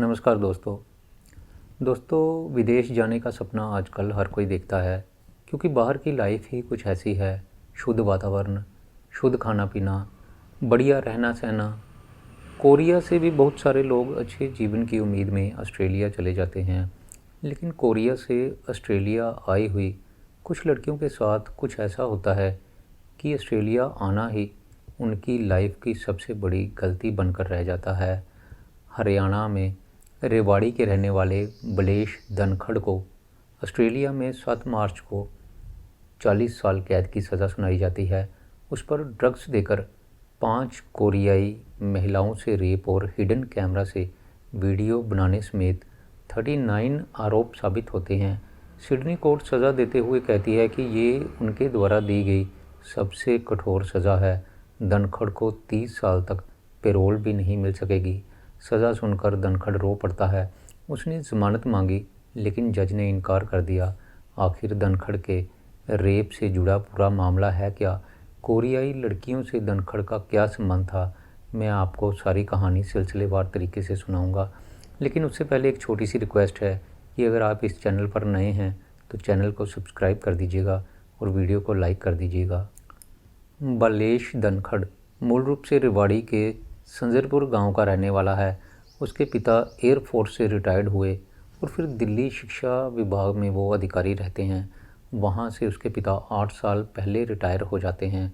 नमस्कार दोस्तों विदेश जाने का सपना आजकल हर कोई देखता है क्योंकि बाहर की लाइफ ही कुछ ऐसी है। शुद्ध वातावरण, शुद्ध खाना पीना, बढ़िया रहना सहना। कोरिया से भी बहुत सारे लोग अच्छे जीवन की उम्मीद में ऑस्ट्रेलिया चले जाते हैं, लेकिन कोरिया से ऑस्ट्रेलिया आई हुई कुछ लड़कियों के साथ कुछ ऐसा होता है कि ऑस्ट्रेलिया आना ही उनकी लाइफ की सबसे बड़ी गलती बनकर रह जाता है। हरियाणा में रेवाड़ी के रहने वाले बलेश धनखड़ को ऑस्ट्रेलिया में 7 मार्च को 40 साल कैद की सज़ा सुनाई जाती है। उस पर ड्रग्स देकर 5 कोरियाई महिलाओं से रेप और हिडन कैमरा से वीडियो बनाने समेत 39 आरोप साबित होते हैं। सिडनी कोर्ट सज़ा देते हुए कहती है कि ये उनके द्वारा दी गई सबसे कठोर सज़ा है। धनखड़ को 30 साल तक पैरोल भी नहीं मिल सकेगी। सज़ा सुनकर धनखड़ रो पड़ता है। उसने ज़मानत मांगी लेकिन जज ने इनकार कर दिया। आखिर धनखड़ के रेप से जुड़ा पूरा मामला है क्या? कोरियाई लड़कियों से धनखड़ का क्या संबंध था? मैं आपको सारी कहानी सिलसिलेवार तरीके से सुनाऊंगा, लेकिन उससे पहले एक छोटी सी रिक्वेस्ट है कि अगर आप इस चैनल पर नए हैं तो चैनल को सब्सक्राइब कर दीजिएगा और वीडियो को लाइक कर दीजिएगा। बलेश धनखड़ मूल रूप से रेवाड़ी के संजरपुर गांव का रहने वाला है। उसके पिता एयरफोर्स से रिटायर्ड हुए और फिर दिल्ली शिक्षा विभाग में वो अधिकारी रहते हैं। वहाँ से उसके पिता 8 साल पहले रिटायर हो जाते हैं।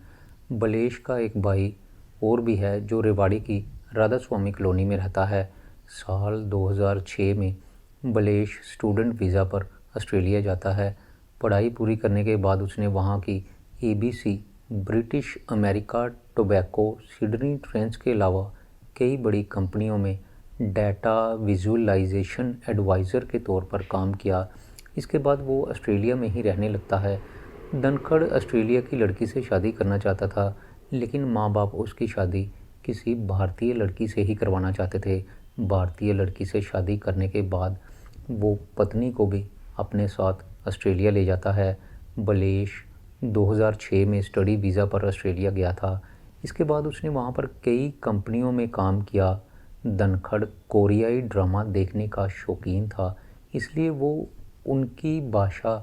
बलेश का एक भाई और भी है जो रेवाड़ी की राधा स्वामी कॉलोनी में रहता है। साल 2006 में बलेश स्टूडेंट वीज़ा पर ऑस्ट्रेलिया जाता है। पढ़ाई पूरी करने के बाद उसने वहाँ की ABC British America tobacco Sydney trends के अलावा कई बड़ी कंपनियों में डाटा विजुअलाइजेशन एडवाइज़र के तौर पर काम किया। इसके बाद वो ऑस्ट्रेलिया में ही रहने लगता है। धनखड़ ऑस्ट्रेलिया की लड़की से शादी करना चाहता था, लेकिन माँ बाप उसकी शादी किसी भारतीय लड़की से ही करवाना चाहते थे। भारतीय लड़की से शादी करने के बाद वो पत्नी को भी अपने साथ ऑस्ट्रेलिया ले जाता है। बलेश 2006 में स्टडी वीज़ा पर ऑस्ट्रेलिया गया था। इसके बाद उसने वहाँ पर कई कंपनियों में काम किया। धनखड़ कोरियाई ड्रामा देखने का शौकीन था, इसलिए वो उनकी भाषा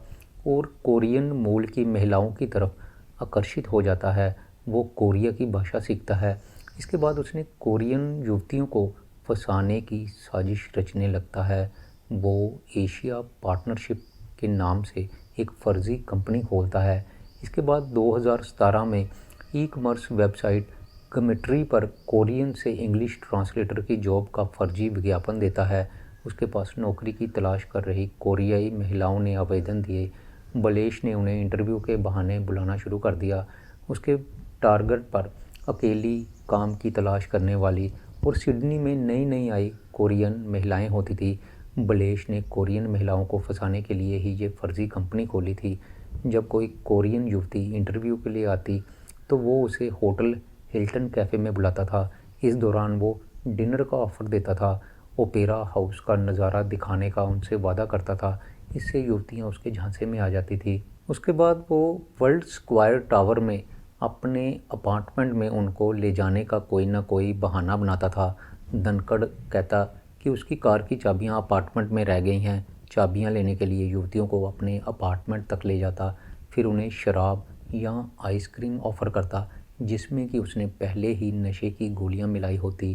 और कोरियन मूल की महिलाओं की तरफ आकर्षित हो जाता है। वो कोरिया की भाषा सीखता है। इसके बाद उसने कोरियन युवतियों को फंसाने की साजिश रचने लगता है। वो एशिया पार्टनरशिप के नाम से एक फ़र्ज़ी कंपनी खोलता है। इसके बाद 2017 में ई-कॉमर्स वेबसाइट गमेट्री पर कोरियन से इंग्लिश ट्रांसलेटर की जॉब का फर्जी विज्ञापन देता है। उसके पास नौकरी की तलाश कर रही कोरियाई महिलाओं ने आवेदन दिए। बलेश ने उन्हें इंटरव्यू के बहाने बुलाना शुरू कर दिया। उसके टारगेट पर अकेली काम की तलाश करने वाली और सिडनी में नई नई आई कोरियन महिलाएं होती थी। बलेश ने कोरियन महिलाओं को फंसाने के लिए ही ये फर्जी कंपनी खोली थी। जब कोई कोरियन युवती इंटरव्यू के लिए आती तो वो उसे होटल हिल्टन कैफ़े में बुलाता था। इस दौरान वो डिनर का ऑफ़र देता था। ओपेरा हाउस का नज़ारा दिखाने का उनसे वादा करता था। इससे युवतियाँ उसके झांसे में आ जाती थी। उसके बाद वो वर्ल्ड स्क्वायर टावर में अपने अपार्टमेंट में उनको ले जाने का कोई ना कोई बहाना बनाता था। धनखड़ कहता कि उसकी कार की चाबियाँ अपार्टमेंट में रह गई हैं। चाबियाँ लेने के लिए युवतियों को अपने अपार्टमेंट तक ले जाता, फिर उन्हें शराब या आइसक्रीम ऑफ़र करता जिसमें कि उसने पहले ही नशे की गोलियां मिलाई होती।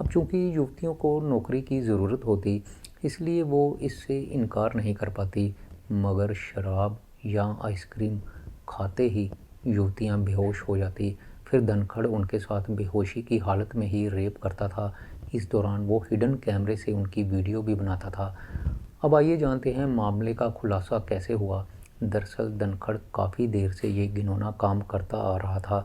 अब चूँकि युवतियों को नौकरी की ज़रूरत होती, इसलिए वो इससे इनकार नहीं कर पाती, मगर शराब या आइसक्रीम खाते ही युवतियां बेहोश हो जाती। फिर धनखड़ उनके साथ बेहोशी की हालत में ही रेप करता था। इस दौरान वो हिडन कैमरे से उनकी वीडियो भी बनाता था। अब आइए जानते हैं मामले का खुलासा कैसे हुआ। दरअसल धनखड़ काफ़ी देर से ये घिनौना काम करता आ रहा था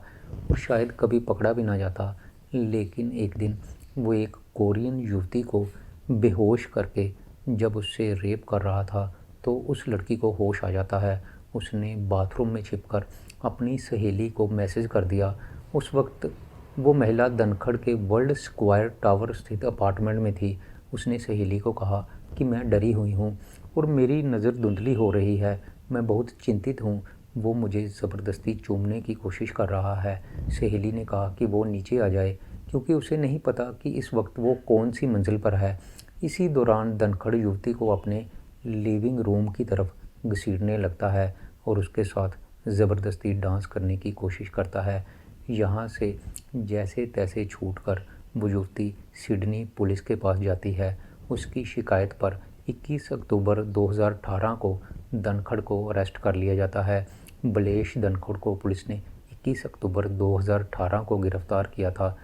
और शायद कभी पकड़ा भी ना जाता, लेकिन एक दिन वो एक कोरियन युवती को बेहोश करके जब उससे रेप कर रहा था तो उस लड़की को होश आ जाता है। उसने बाथरूम में छिपकर अपनी सहेली को मैसेज कर दिया। उस वक्त वो महिला धनखड़ के वर्ल्ड स्क्वायर टावर स्थित अपार्टमेंट में थी। उसने सहेली को कहा कि मैं डरी हुई हूँ और मेरी नज़र धुंधली हो रही है, मैं बहुत चिंतित हूँ। वो मुझे ज़बरदस्ती चूमने की कोशिश कर रहा है। सहेली ने कहा कि वो नीचे आ जाए क्योंकि उसे नहीं पता कि इस वक्त वो कौन सी मंजिल पर है। इसी दौरान धनखड़ युवती को अपने लिविंग रूम की तरफ घसीटने लगता है और उसके साथ ज़बरदस्ती डांस करने की कोशिश करता है। यहाँ से जैसे तैसे छूटकर वो युवती सिडनी पुलिस के पास जाती है। उसकी शिकायत पर 21 अक्टूबर 2018 को धनखड़ को अरेस्ट कर लिया जाता है। बलेश धनखड़ को पुलिस ने 21 अक्टूबर 2018 को गिरफ्तार किया था।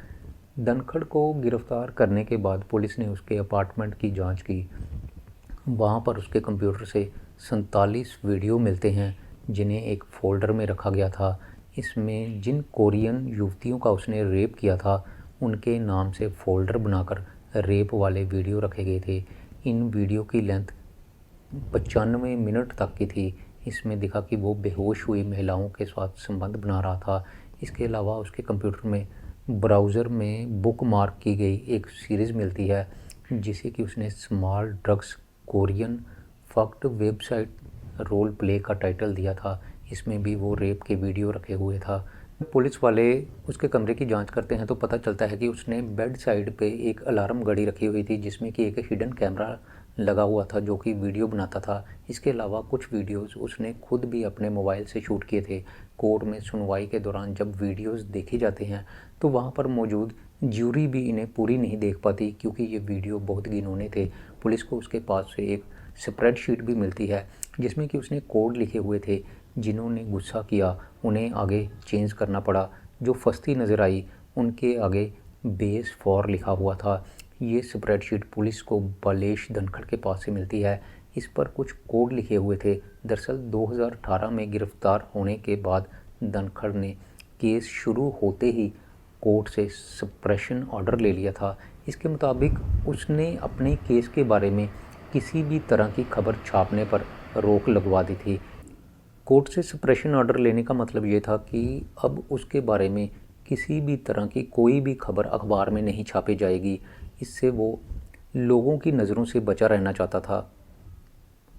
धनखड़ को गिरफ्तार करने के बाद पुलिस ने उसके अपार्टमेंट की जांच की। वहां पर उसके कंप्यूटर से 47 वीडियो मिलते हैं जिन्हें एक फ़ोल्डर में रखा गया था। इसमें जिन कोरियन युवतियों का उसने रेप किया था उनके नाम से फ़ोल्डर बनाकर रेप वाले वीडियो रखे गए थे। इन वीडियो की लेंथ 95 मिनट तक की थी। इसमें दिखा कि वो बेहोश हुई महिलाओं के साथ संबंध बना रहा था। इसके अलावा उसके कंप्यूटर में ब्राउज़र में बुक मार्क की गई एक सीरीज़ मिलती है जिसे कि उसने small drugs Korean fact website role play का टाइटल दिया था। इसमें भी वो रेप के वीडियो रखे हुए था। पुलिस वाले उसके कमरे की जांच करते हैं तो पता चलता है कि उसने बेड साइड पे एक अलार्म घड़ी रखी हुई थी जिसमें कि एक हिडन कैमरा लगा हुआ था जो कि वीडियो बनाता था। इसके अलावा कुछ वीडियोस उसने खुद भी अपने मोबाइल से शूट किए थे। कोर्ट में सुनवाई के दौरान जब वीडियोस देखे जाते हैं तो वहाँ पर मौजूद ज्यूरी भी इन्हें पूरी नहीं देख पाती क्योंकि ये वीडियो बहुत घिनौने थे। पुलिस को उसके पास से एक स्प्रेडशीट भी मिलती है जिसमें कि उसने कोड लिखे हुए थे। जिन्होंने गुस्सा किया उन्हें आगे चेंज करना पड़ा। जो फंसती नज़र आई उनके आगे बेस फॉर लिखा हुआ था। ये स्प्रेडशीट पुलिस को बलेश धनखड़ के पास से मिलती है। इस पर कुछ कोड लिखे हुए थे। दरअसल 2018 में गिरफ्तार होने के बाद धनखड़ ने केस शुरू होते ही कोर्ट से सप्रेशन ऑर्डर ले लिया था। इसके मुताबिक उसने अपने केस के बारे में किसी भी तरह की खबर छापने पर रोक लगवा दी थी। कोर्ट से सप्रेशन ऑर्डर लेने का मतलब ये था कि अब उसके बारे में किसी भी तरह की कोई भी खबर अखबार में नहीं छापी जाएगी। इससे वो लोगों की नज़रों से बचा रहना चाहता था।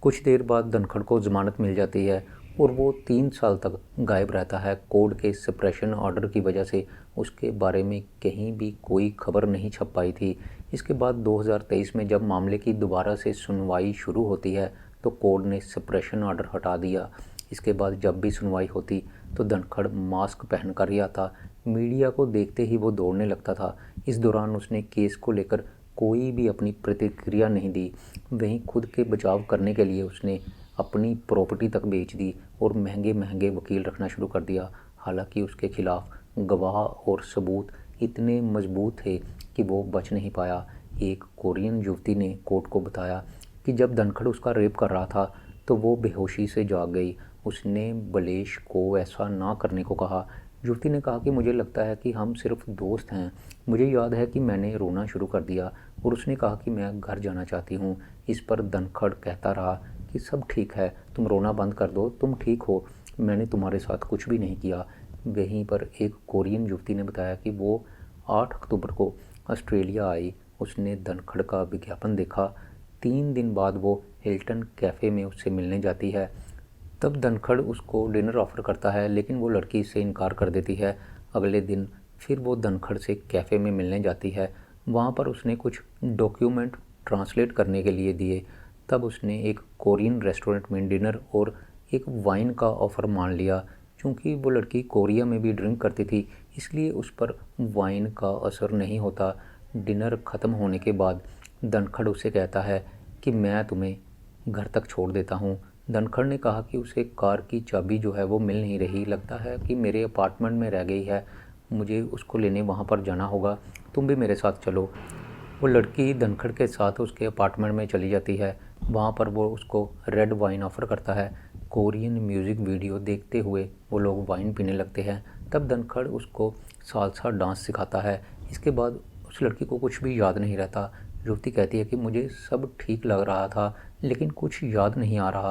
कुछ देर बाद धनखड़ को ज़मानत मिल जाती है और वो 3 साल तक गायब रहता है। कोर्ट के सप्रेशन ऑर्डर की वजह से उसके बारे में कहीं भी कोई खबर नहीं छप पाई थी। इसके बाद 2023 में जब मामले की दोबारा से सुनवाई शुरू होती है तो कोर्ट ने सप्रेशन ऑर्डर हटा दिया। इसके बाद जब भी सुनवाई होती तो धनखड़ मास्क पहनकर ही आता। मीडिया को देखते ही वो दौड़ने लगता था। इस दौरान उसने केस को लेकर कोई भी अपनी प्रतिक्रिया नहीं दी। वहीं खुद के बचाव करने के लिए उसने अपनी प्रॉपर्टी तक बेच दी और महंगे महंगे वकील रखना शुरू कर दिया। हालांकि उसके खिलाफ गवाह और सबूत इतने मजबूत थे कि वो बच नहीं पाया। एक कोरियन युवती ने कोर्ट को बताया कि जब धनखड़ उसका रेप कर रहा था तो वो बेहोशी से जाग गई। उसने बलेश को ऐसा ना करने को कहा। युवती ने कहा कि मुझे लगता है कि हम सिर्फ दोस्त हैं। मुझे याद है कि मैंने रोना शुरू कर दिया और उसने कहा कि मैं घर जाना चाहती हूँ। इस पर धनखड़ कहता रहा कि सब ठीक है, तुम रोना बंद कर दो, तुम ठीक हो, मैंने तुम्हारे साथ कुछ भी नहीं किया। वहीं पर एक कोरियन युवती ने बताया कि वो 8 अक्टूबर को ऑस्ट्रेलिया आई। उसने धनखड़ का विज्ञापन देखा। 3 दिन बाद वो हिल्टन कैफ़े में उससे मिलने जाती है। तब धनखड़ उसको डिनर ऑफ़र करता है लेकिन वो लड़की इससे इनकार कर देती है। अगले दिन फिर वो धनखड़ से कैफ़े में मिलने जाती है। वहाँ पर उसने कुछ डॉक्यूमेंट ट्रांसलेट करने के लिए दिए। तब उसने एक कोरियन रेस्टोरेंट में डिनर और एक वाइन का ऑफ़र मान लिया। चूँकि वो लड़की कोरिया में भी ड्रिंक करती थी इसलिए उस पर वाइन का असर नहीं होता। डिनर ख़त्म होने के बाद धनखड़ उससे कहता है कि मैं तुम्हें घर तक छोड़ देता हूँ। धनखड़ ने कहा कि उसे कार की चाबी जो है वो मिल नहीं रही, लगता है कि मेरे अपार्टमेंट में रह गई है, मुझे उसको लेने वहाँ पर जाना होगा, तुम भी मेरे साथ चलो। वो लड़की धनखड़ के साथ उसके अपार्टमेंट में चली जाती है। वहाँ पर वो उसको रेड वाइन ऑफ़र करता है। कोरियन म्यूज़िक वीडियो देखते हुए वो लोग वाइन पीने लगते हैं। तब धनखड़ उसको सालसा डांस सिखाता है। इसके बाद उस लड़की को कुछ भी याद नहीं रहता। युवती कहती है कि मुझे सब ठीक लग रहा था लेकिन कुछ याद नहीं आ रहा।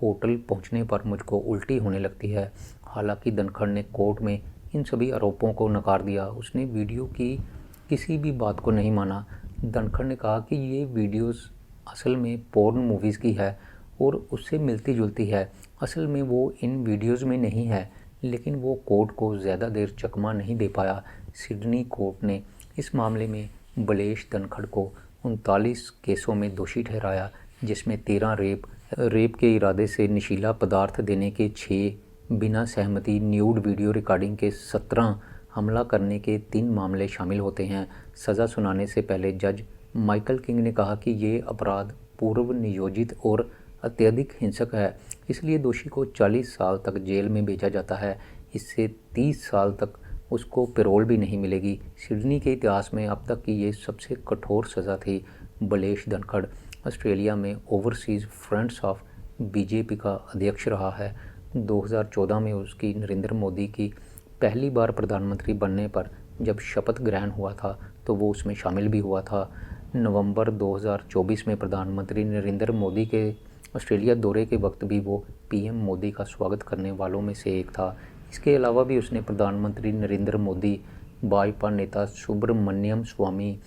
होटल पहुंचने पर मुझको उल्टी होने लगती है। हालांकि धनखड़ ने कोर्ट में इन सभी आरोपों को नकार दिया। उसने वीडियो की किसी भी बात को नहीं माना। धनखड़ ने कहा कि ये वीडियोस असल में पोर्न मूवीज़ की है और उससे मिलती जुलती है। असल में वो इन वीडियोज़ में नहीं है, लेकिन वो कोर्ट को ज़्यादा देर चकमा नहीं दे पाया। सिडनी कोर्ट ने इस मामले में बलेश धनखड़ को 39 केसों में दोषी ठहराया, जिसमें 13 रेप के इरादे से नशीला पदार्थ देने के 6, बिना सहमति न्यूड वीडियो रिकॉर्डिंग के 17, हमला करने के 3 मामले शामिल होते हैं। सज़ा सुनाने से पहले जज माइकल किंग ने कहा कि ये अपराध पूर्व नियोजित और अत्यधिक हिंसक है, इसलिए दोषी को 40 साल तक जेल में भेजा जाता है। इससे 30 साल तक उसको पैरोल भी नहीं मिलेगी। सिडनी के इतिहास में अब तक की ये सबसे कठोर सज़ा थी। बलेश धनखड़ ऑस्ट्रेलिया में ओवरसीज़ फ्रंट्स ऑफ बीजेपी का अध्यक्ष रहा है। 2014 में उसकी नरेंद्र मोदी की पहली बार प्रधानमंत्री बनने पर जब शपथ ग्रहण हुआ था तो वो उसमें शामिल भी हुआ था। नवंबर 2024 में प्रधानमंत्री नरेंद्र मोदी के ऑस्ट्रेलिया दौरे के वक्त भी वो पीएम मोदी का स्वागत करने वालों में से एक था। इसके अलावा भी उसने प्रधानमंत्री नरेंद्र मोदी, भाजपा नेता सुब्रमण्यम स्वामी,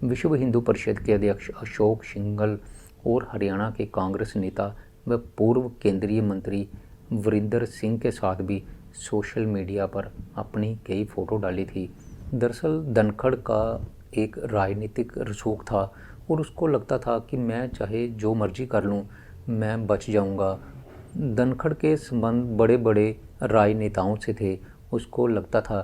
विश्व हिंदू परिषद के अध्यक्ष अशोक सिंघल और हरियाणा के कांग्रेस नेता व पूर्व केंद्रीय मंत्री वीरेंद्र सिंह के साथ भी सोशल मीडिया पर अपनी कई फ़ोटो डाली थी। दरअसल धनखड़ का एक राजनीतिक रसूख था और उसको लगता था कि मैं चाहे जो मर्जी कर लूँ, मैं बच जाऊँगा। धनखड़ के संबंध बड़े बड़े राजनेताओं से थे। उसको लगता था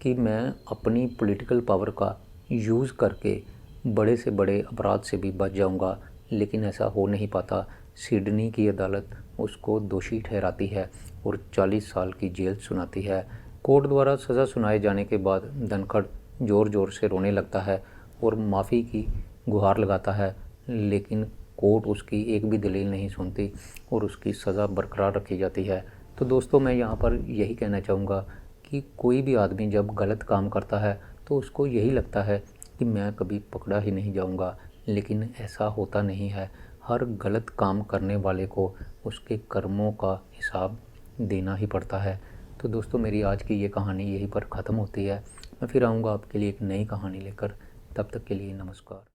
कि मैं अपनी पॉलिटिकल पावर का यूज़ करके बड़े से बड़े अपराध से भी बच जाऊँगा, लेकिन ऐसा हो नहीं पाता। सिडनी की अदालत उसको दोषी ठहराती है और 40 साल की जेल सुनाती है। कोर्ट द्वारा सज़ा सुनाए जाने के बाद धनखड़ ज़ोर ज़ोर से रोने लगता है और माफ़ी की गुहार लगाता है, लेकिन कोर्ट उसकी एक भी दलील नहीं सुनती और उसकी सज़ा बरकरार रखी जाती है। तो दोस्तों, मैं यहाँ पर यही कहना चाहूँगा कि कोई भी आदमी जब गलत काम करता है तो उसको यही लगता है कि मैं कभी पकड़ा ही नहीं जाऊँगा, लेकिन ऐसा होता नहीं है। हर गलत काम करने वाले को उसके कर्मों का हिसाब देना ही पड़ता है। तो दोस्तों, मेरी आज की ये कहानी यहीं पर ख़त्म होती है। मैं फिर आऊँगा आपके लिए एक नई कहानी लेकर। तब तक के लिए नमस्कार।